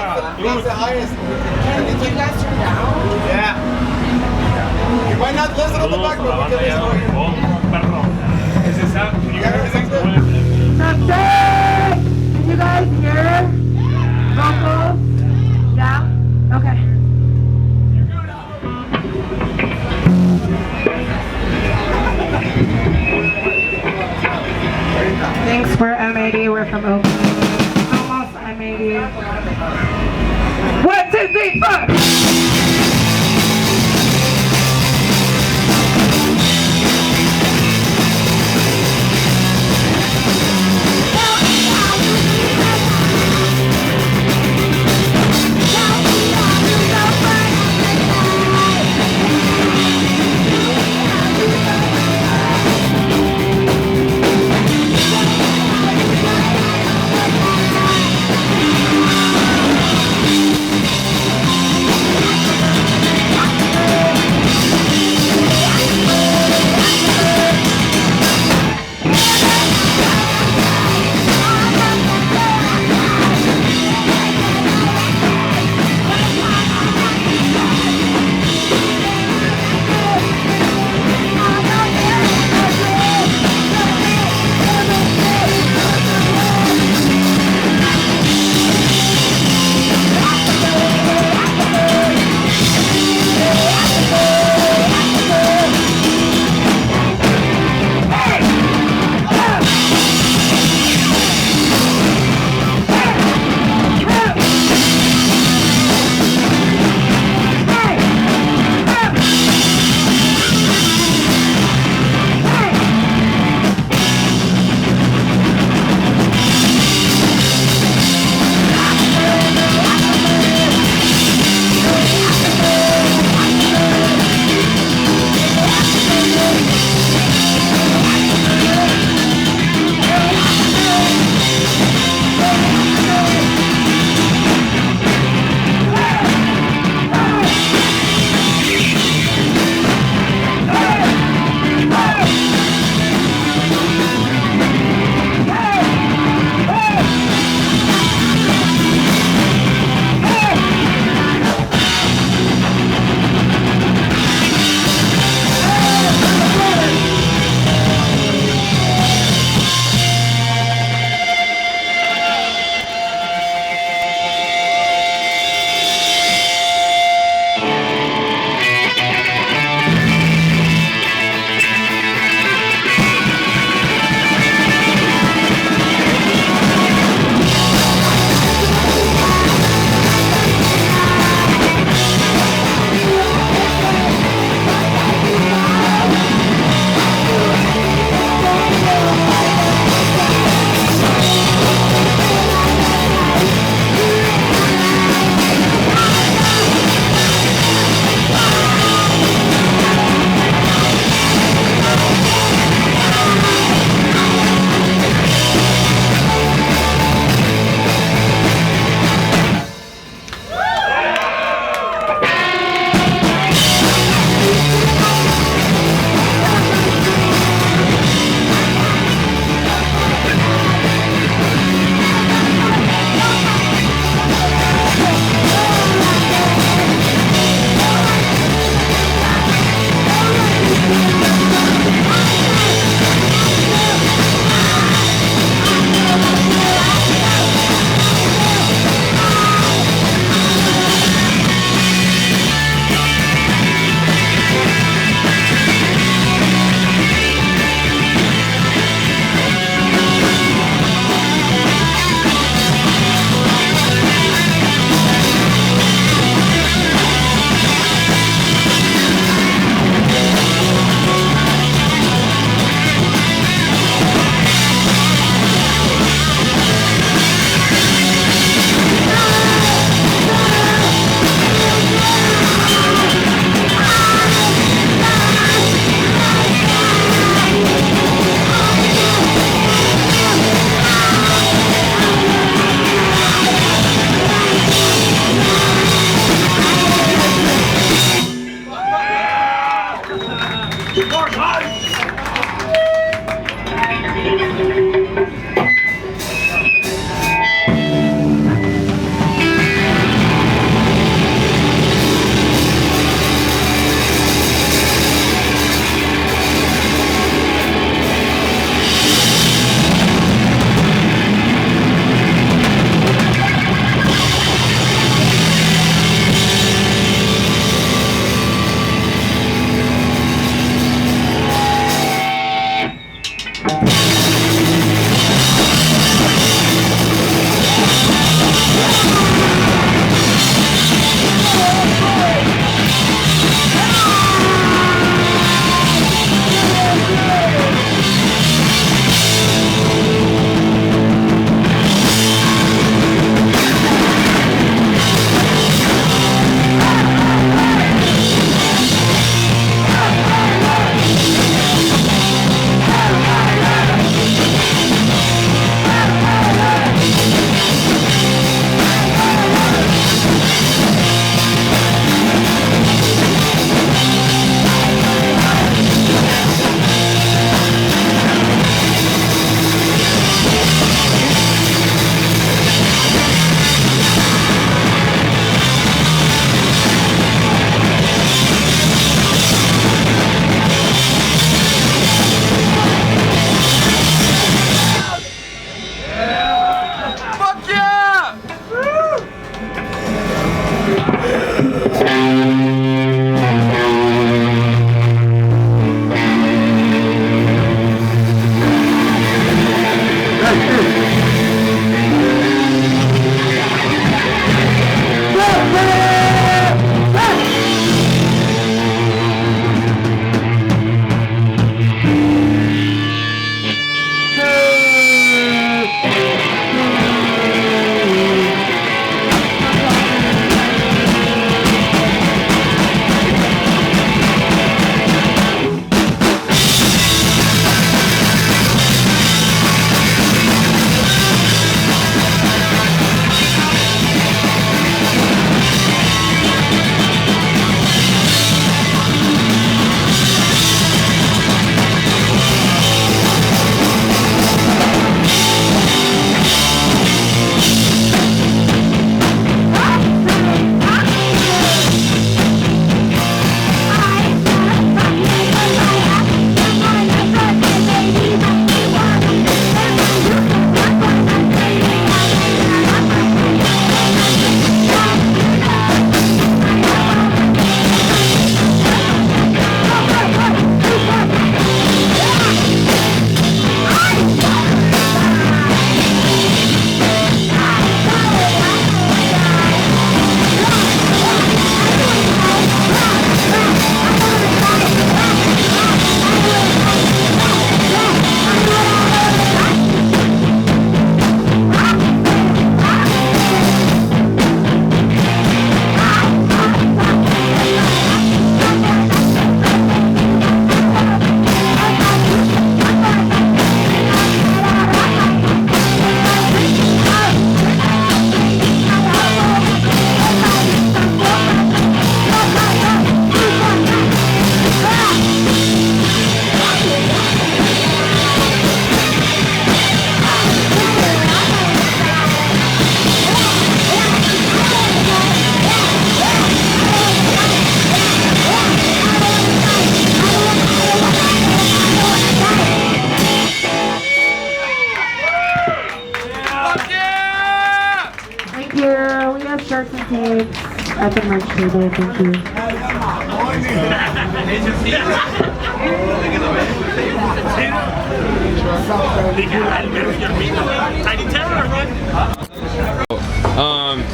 That's the highest. Can you guys turn down? Yeah. You might not listen on the back, but we can listen over here. Did you guys hear vocals? Yeah? Okay. Thanks for M80. We're from Oakland. Almost M80. 1, 2, 3, 4. tapes at the merch table. Thank you.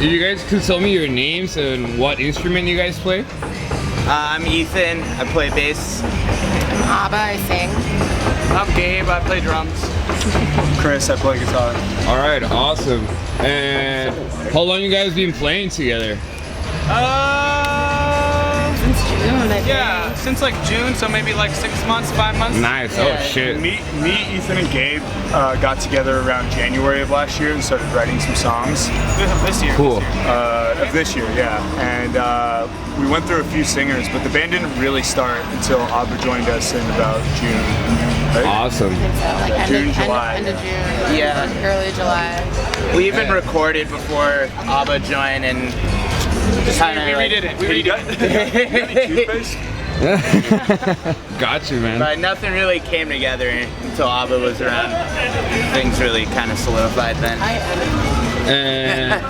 You guys could tell me your names and what instrument you guys play? I'm Ethan. I play bass. Abba, I sing. I'm Gabe. I play drums. Chris, I play guitar. All right, awesome. And how long you guys been playing together? Since June, I think. Yeah, since like June, so maybe like 6 months, 5 months. Nice. Oh shit. Me, Ethan, and Gabe got together around January of last year and started writing some songs. This year. Cool. Of this year, yeah. And we went through a few singers, but the band didn't really start until Abba joined us in about June. Right? Awesome. So like June, July. End of June. Yeah. Early July. We even recorded before Abba joined and just kind We of redid it. We redid it. Got you, man. But nothing really came together until Abba was around. Things really kind of solidified then. And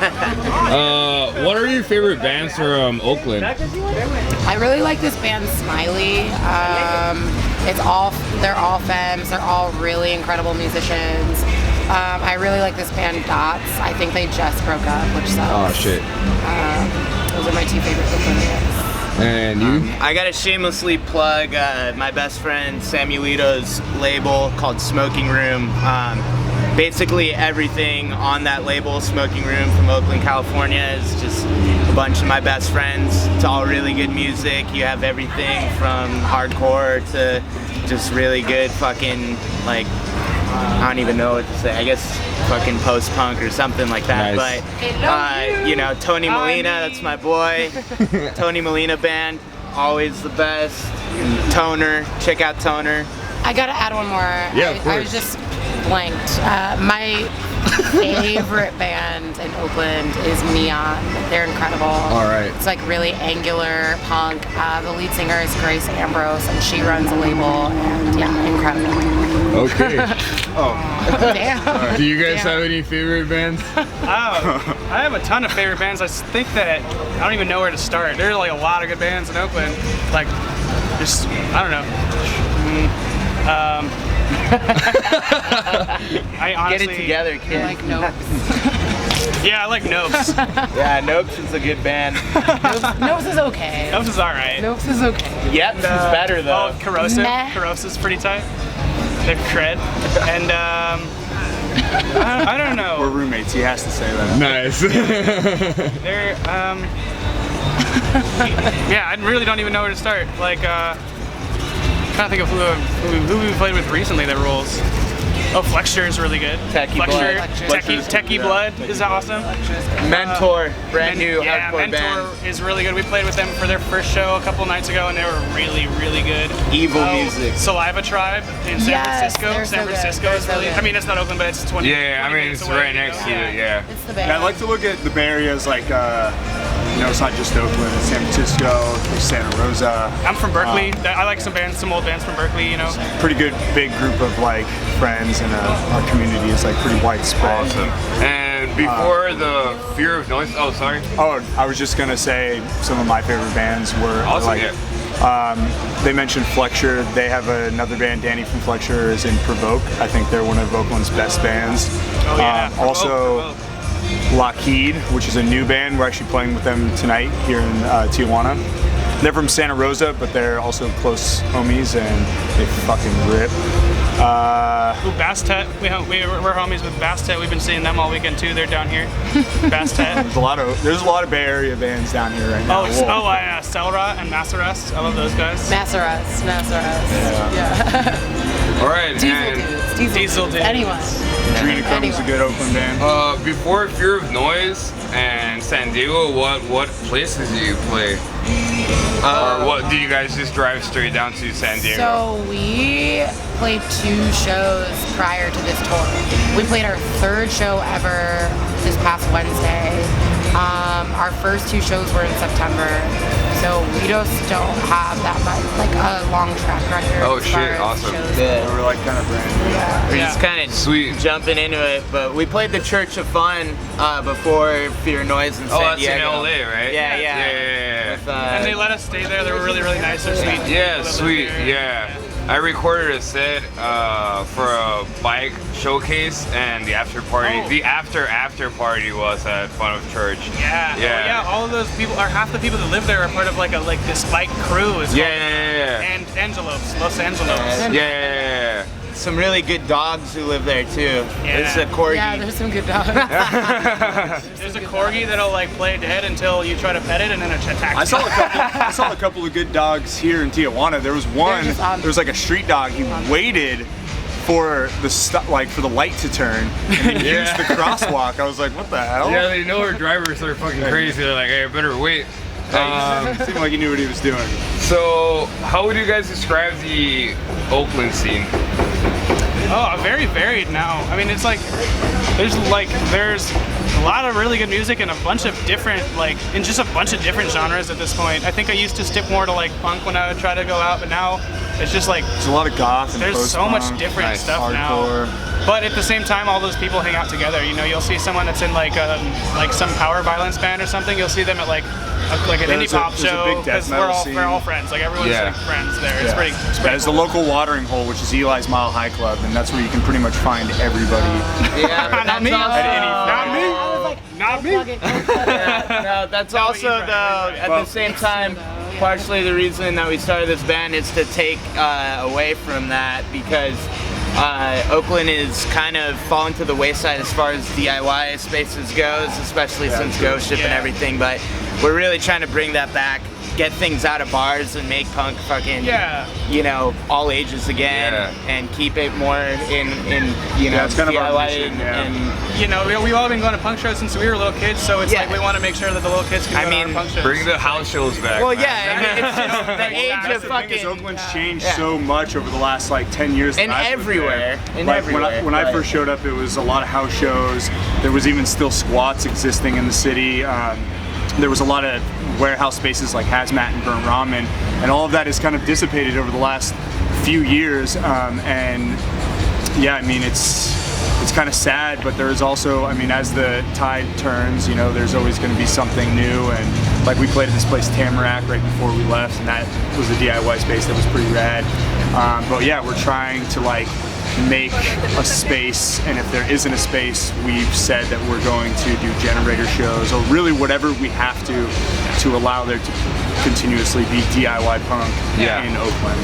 what are your favorite bands from Oakland? I really like this band Smiley. They're all femmes. They're all really incredible musicians. I really like this band Dots. I think they just broke up, which sucks. Oh shit. Those are my two favorite Oakland bands. And you? I gotta shamelessly plug my best friend Samuelito's label called Smoking Room. Basically everything on that label, Smoking Room from Oakland, California, is just a bunch of my best friends. It's all really good music. You have everything from hardcore to just really good fucking, like, I don't even know what to say. I guess fucking post-punk or something like that. Nice. But, you know, Tony Molina, that's my boy. Tony Molina Band, always the best. And Toner, check out Toner. I gotta add one more. Yeah, of course. I was just blanked. My favorite band in Oakland is Neon. They're incredible. All right. It's like really angular punk. The lead singer is Grace Ambrose, and she runs a label. And yeah, incredible. Okay. Damn. Do you guys have any favorite bands? I have a ton of favorite bands. I think that I don't even know where to start. There's like a lot of good bands in Oakland. Like, just, I don't know. I honestly, Get it together, I kid. like Nope. Yeah, I like Nopes. Yeah, Nopes is a good band. Nopes is okay. Nopes is alright. Nopes is okay. Yep, this is better though. Oh, Corrosive. Meh. Corrosive's pretty tight. They're cred. And I don't know. We're roommates, he has to say that. Nice. They're yeah, I really don't even know where to start. Like trying to think of who we played with recently that rules. Oh, Flexure is really good. Techie Flexure, Blood. Techie Blood is awesome. Mentor, brand new yeah, hardcore Mentor band. is really good. We played with them for their first show a couple nights ago, and they were really, really good. Evil music. Saliva Tribe in San Yes, Francisco. they're so San good. Francisco They're is so really. good. I mean, it's not Oakland, but it's 20. Yeah, I 20 mean, minutes it's away, right next to you know? it, yeah. It's the band. Yeah, I like to look at the Bay Area as like, you know, it's not just Oakland, it's San Francisco, there's Santa Rosa. I'm from Berkeley. I like some old bands from Berkeley, you know. Pretty good big group of like friends, and our community is like pretty widespread. Awesome. And before the Fear of Noise, oh sorry. Oh, I was just gonna say some of my favorite bands were Awesome, like, yeah. they mentioned Flexure. They have another band, Danny from Flexure, is in Provoke. I think they're one of Oakland's best bands. Oh yeah. Also, Lockheed, which is a new band. We're actually playing with them tonight here in Tijuana. They're from Santa Rosa, but they're also close homies, and they fucking rip. Bastet. We're homies with Bastet. We've been seeing them all weekend too. They're down here. Bastet. There's a lot of Bay Area bands down here right now. Cellrot and Massarest. I love those guys. Massarest. Yeah. All right, Diesel and dudes. Diesel dudes. Anyone. Adrenochrome is a good Oakland band. before Fear of Noise and San Diego, what places do you play? Or what do you guys just drive straight down to San Diego? So we played 2 shows prior to this tour. We played our 3rd show ever this past Wednesday. Our first 2 shows were in September, so we just don't have that much, like a long track record. Oh, as shit, far as awesome. shows Yeah. go. We're like kind of brand new. We're just kind of Sweet. jumping into it, but we played the Church of Fun before Fear Noise in San Oh, that's in Diego. LA, right? Yeah, yeah. Yeah. With, And they let us stay there. They were really, really nice. They're sweet. Yeah, They let us sweet. there. Yeah. I recorded a set for a bike showcase, and the after party, Oh. the after party was at Fun of Church. Yeah. Yeah. Oh, yeah. All of those people, or half the people that live there, are part of like this bike crew. It's Yeah, called yeah. And Angelos, Los Angelos. Yeah. some really good dogs who live there too. Yeah. This is a corgi. Yeah, there's some good dogs. There's a corgi that'll like play dead until you try to pet it, and then it attacks I you. saw a couple of good dogs here in Tijuana. There was one. just on- There was like a street dog. He waited for the for the light to turn and he used the crosswalk. I was like, what the hell? Yeah, they know our drivers are fucking crazy. They're like, hey, I better wait. Seemed like he knew what he was doing. So, how would you guys describe the Oakland scene? Oh, very varied now. I mean, it's like there's a lot of really good music and a bunch of different in just a bunch of different genres at this point. I think I used to stick more to like punk when I would try to go out, but now it's just like There's a lot of goth and there's so post-punk, much different nice, stuff hardcore. now. But at the same time, all those people hang out together. You know, you'll see someone that's in like some power violence band or something. You'll see them at like an indie There's a- pop there's a show big death because metal we're all scene. friends. Like everyone's Yeah. like friends there. It's Yeah. pretty. It's pretty There's the cool. local watering hole, which is Eli's Mile High Club, and that's where you can pretty much find everybody. Yeah, Not me. also- Not me. I was like, Not me. plug it, plug it. Yeah, no, that's also he's right, though he's at the same time partially the reason that we started this band is to take away from that because Oakland is kind of fallen to the wayside as far as DIY spaces goes, especially since Ghost Ship and Yeah. everything. But we're really trying to bring that back, get things out of bars, and make punk fucking you know all ages again, Yeah. and keep it more in you know Yeah, it's kind of our DIY mission, yeah. and You know, we've all been going to punk shows since we were little kids, so it's Yeah. like we want to make sure that the little kids can I go to mean, our punk shows. Bring the house shows back. well, man. yeah, I mean, it's just the age That's of The thing is, fucking Oakland's changed Yeah. so much over the last 10 years. that And I've lived everywhere. there. And Like, everywhere, when I but- first showed up, it was a lot of house shows. There was even still squats existing in the city. There was a lot of warehouse spaces like Hazmat and Burnt Ramen, and all of that has kind of dissipated over the last few years. And yeah, I mean, it's kind of sad, but there's also, I mean, as the tide turns, you know, there's always going to be something new. And like we played at this place Tamarack right before we left, and that was a DIY space that was pretty rad. But yeah, we're trying to make a space, and if there isn't a space, we've said that we're going to do generator shows or really whatever we have to allow there to continuously be DIY punk Yeah. in Oakland.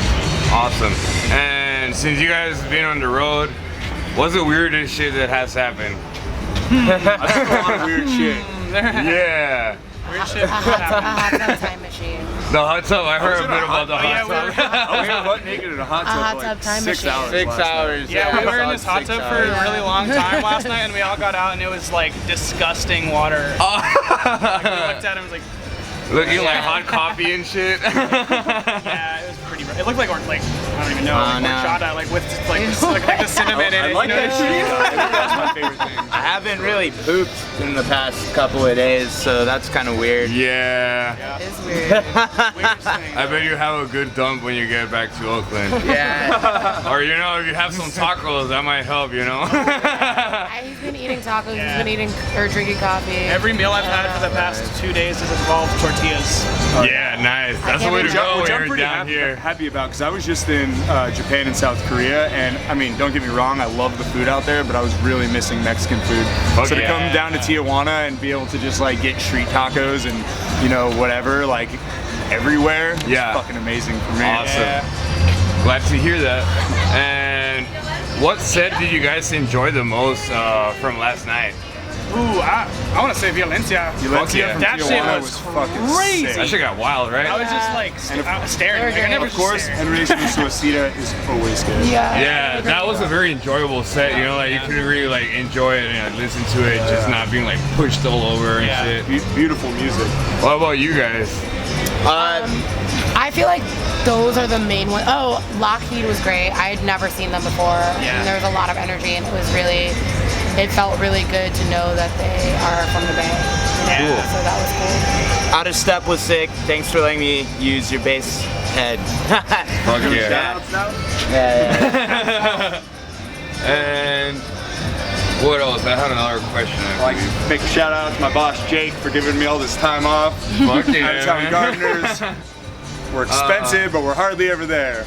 Awesome. And since you guys have been on the road, what's the weirdest shit that has happened? I've done a lot of weird shit. Yeah. Weird shit. A hot tub time machine. The hot tub. I heard a bit about the Oh, yeah, hot tub. I was butt naked in a hot tub hot for tub time 6 machine. hours. 6 last night. hours. Yeah, we were in solid this hot 6 tub for hours. a really long time last night, and we all got out, and it was like disgusting water. Like, we looked at it and was like, Looking like hot coffee and shit. yeah, it was pretty. It looked like I don't even know, Oh, no. horchata, like with like the cinnamon in I it. like you know? that shit. That's my favorite thing. I haven't really pooped in the past couple of days, so that's kind of weird. Yeah. It is weird. Weirdest thing. I bet you have a good dump when you get back to Oakland. Yeah. Or you know, if you have some tacos, that might help, you know? He's been eating tacos, Yeah. he's been eating or drinking coffee. Every meal I've had for the past 2 days has involved tortillas. Yeah, nice. That's the way to Which go I'm when you're pretty down here. happy about, because I was just in Japan and South Korea, and I mean, don't get me wrong, I love the food out there, but I was really missing Mexican food. Fuck So to yeah. come down to Tijuana and be able to just get street tacos and whatever everywhere, Yeah. it's fucking amazing for me. Awesome. Glad to hear that. And what set did you guys enjoy the most from last night? Ooh, I want to say Violencia. Violencia yeah. from That shit Tijuana was fucking crazy. sick. That shit got wild, right? I was just staring. Like, I never Of course, stared. Henry's Suicida is always good. Yeah, that was a very enjoyable set. You know, you could really enjoy it and listen to it, just not being pushed all over and Yeah. shit. Beautiful music. What about you guys? I feel like those are the main ones. Oh, Lockheed was great. I had never seen them before. Yeah. And there was a lot of energy, and it felt really good to know that they are from the Bay. So that was cool. Out of Step was sick. Thanks for letting me use your bass head. Fuck yeah. Yeah. And what else? I had another question. I'd like to make a shout out to my boss Jake for giving me all this time off. Fuck yeah, Out-of-town man. gardeners. We're expensive, but we're hardly ever there.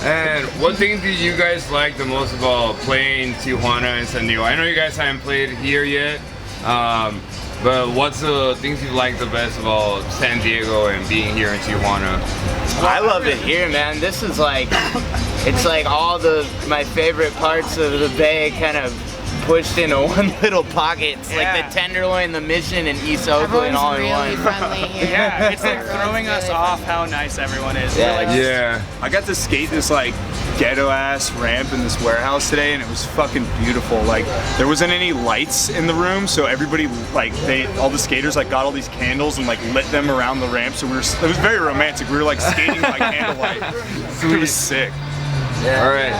And what thing do you guys like the most about playing Tijuana and San Diego? I know you guys haven't played here yet, but what's the things you like the best about San Diego and being here in Tijuana? I love it here, man. This is like, it's like all my favorite parts of the Bay kind of pushed into one little pocket. It's like the Tenderloin, the Mission, and East Oakland Everyone's all in really one. friendly here. Yeah, it's like Everyone's throwing us really off friendly. how nice everyone is. Yeah. We're like, Yeah. I got to skate this like ghetto ass ramp in this warehouse today, and it was fucking beautiful. Like there wasn't any lights in the room, so everybody like all the skaters like got all these candles and like lit them around the ramp. So it was very romantic. We were like skating by candlelight. It was sick. All right.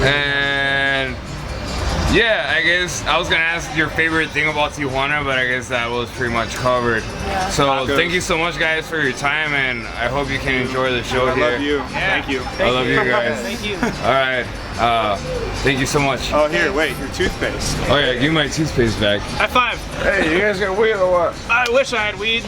And yeah, I guess I was gonna ask your favorite thing about Tijuana, but I guess that was pretty much covered. So Tacos. thank you so much, guys, for your time, and I hope you can enjoy the show I here. love you. Thank you. I love you guys. Thank you. All right. Thank you so much. Oh, here, wait, your toothpaste. Oh yeah, give me my toothpaste back. High five. Hey, you guys got weed or what? I wish I had weed.